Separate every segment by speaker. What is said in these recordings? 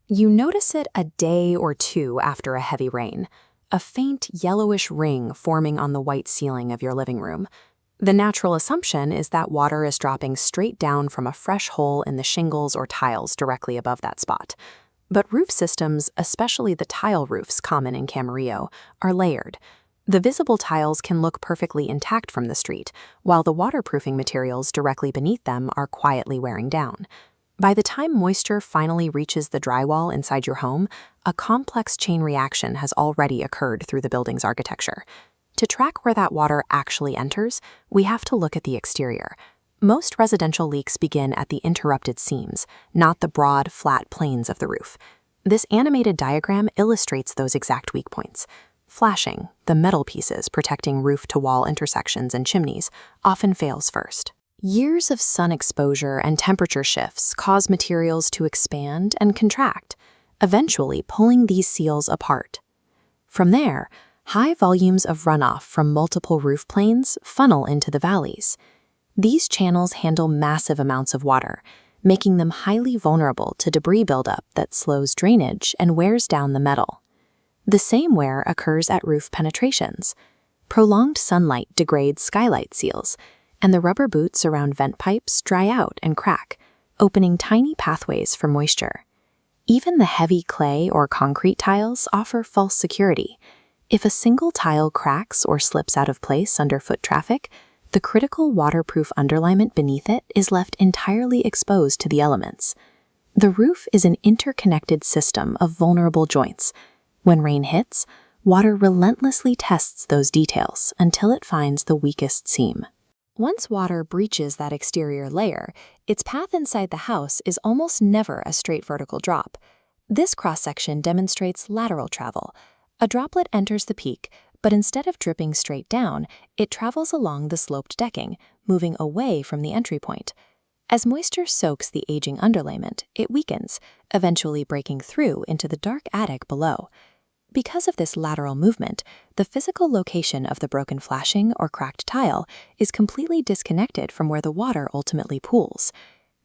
Speaker 1: You notice it a day or two after a heavy rain, a faint yellowish ring forming on the white ceiling of your living room. The natural assumption is that water is dropping straight down from a fresh hole in the shingles or tiles directly above that spot. But roof systems, especially the tile roofs common in Camarillo, are layered. The visible tiles can look perfectly intact from the street, while the waterproofing materials directly beneath them are quietly wearing down. By the time moisture finally reaches the drywall inside your home, a complex chain reaction has already occurred through the building's architecture. To track where that water actually enters, we have to look at the exterior. Most residential leaks begin at the interrupted seams, not the broad, flat planes of the roof. This animated diagram illustrates those exact weak points. Flashing, the metal pieces protecting roof-to-wall intersections and chimneys, often fails first. Years of sun exposure and temperature shifts cause materials to expand and contract, eventually pulling these seals apart. From there, high volumes of runoff from multiple roof planes funnel into the valleys. These channels handle massive amounts of water, making them highly vulnerable to debris buildup that slows drainage and wears down the metal. The same wear occurs at roof penetrations. Prolonged sunlight degrades skylight seals, and the rubber boots around vent pipes dry out and crack, opening tiny pathways for moisture. Even the heavy clay or concrete tiles offer false security. If a single tile cracks or slips out of place under foot traffic, the critical waterproof underlayment beneath it is left entirely exposed to the elements. The roof is an interconnected system of vulnerable joints. When rain hits, water relentlessly tests those details until it finds the weakest seam. Once water breaches that exterior layer, its path inside the house is almost never a straight vertical drop. This cross-section demonstrates lateral travel. A droplet enters the peak, but instead of dripping straight down, it travels along the sloped decking, moving away from the entry point. As moisture soaks the aging underlayment, it weakens, eventually breaking through into the dark attic below. Because of this lateral movement, the physical location of the broken flashing or cracked tile is completely disconnected from where the water ultimately pools.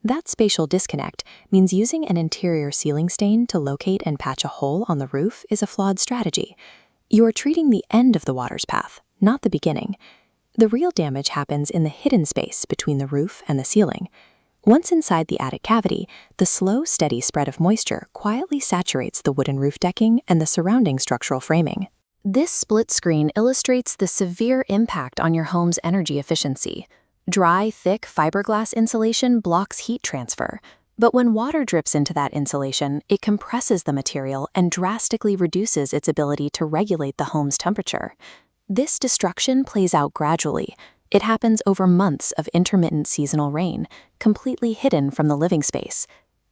Speaker 1: That spatial disconnect means using an interior ceiling stain to locate and patch a hole on the roof is a flawed strategy. You are treating the end of the water's path, not the beginning. The real damage happens in the hidden space between the roof and the ceiling. Once inside the attic cavity, the slow, steady spread of moisture quietly saturates the wooden roof decking and the surrounding structural framing. This split screen illustrates the severe impact on your home's energy efficiency. Dry, thick fiberglass insulation blocks heat transfer, but when water drips into that insulation, it compresses the material and drastically reduces its ability to regulate the home's temperature. This destruction plays out gradually. It happens over months of intermittent seasonal rain, completely hidden from the living space.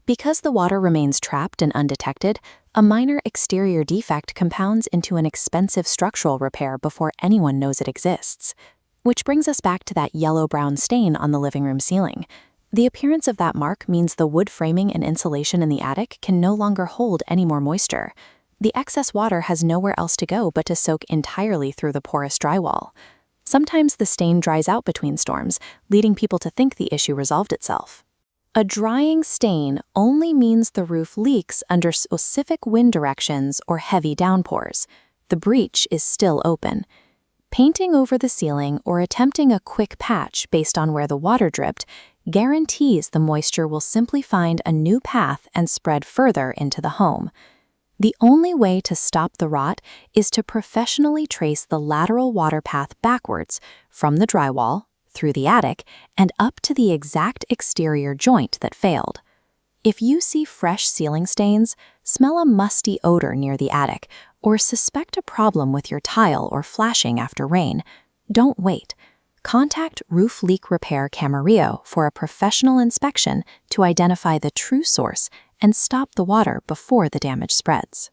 Speaker 1: Because the water remains trapped and undetected, a minor exterior defect compounds into an expensive structural repair before anyone knows it exists. Which brings us back to that yellow-brown stain on the living room ceiling. The appearance of that mark means the wood framing and insulation in the attic can no longer hold any more moisture. The excess water has nowhere else to go but to soak entirely through the porous drywall. Sometimes the stain dries out between storms, leading people to think the issue resolved itself. A drying stain only means the roof leaks under specific wind directions or heavy downpours. The breach is still open. Painting over the ceiling or attempting a quick patch based on where the water dripped guarantees the moisture will simply find a new path and spread further into the home. The only way to stop the rot is to professionally trace the lateral water path backwards from the drywall, through the attic, and up to the exact exterior joint that failed. If you see fresh ceiling stains, smell a musty odor near the attic, or suspect a problem with your tile or flashing after rain, don't wait. Contact Roof Leak Repair Camarillo for a professional inspection to identify the true source and stop the water before the damage spreads.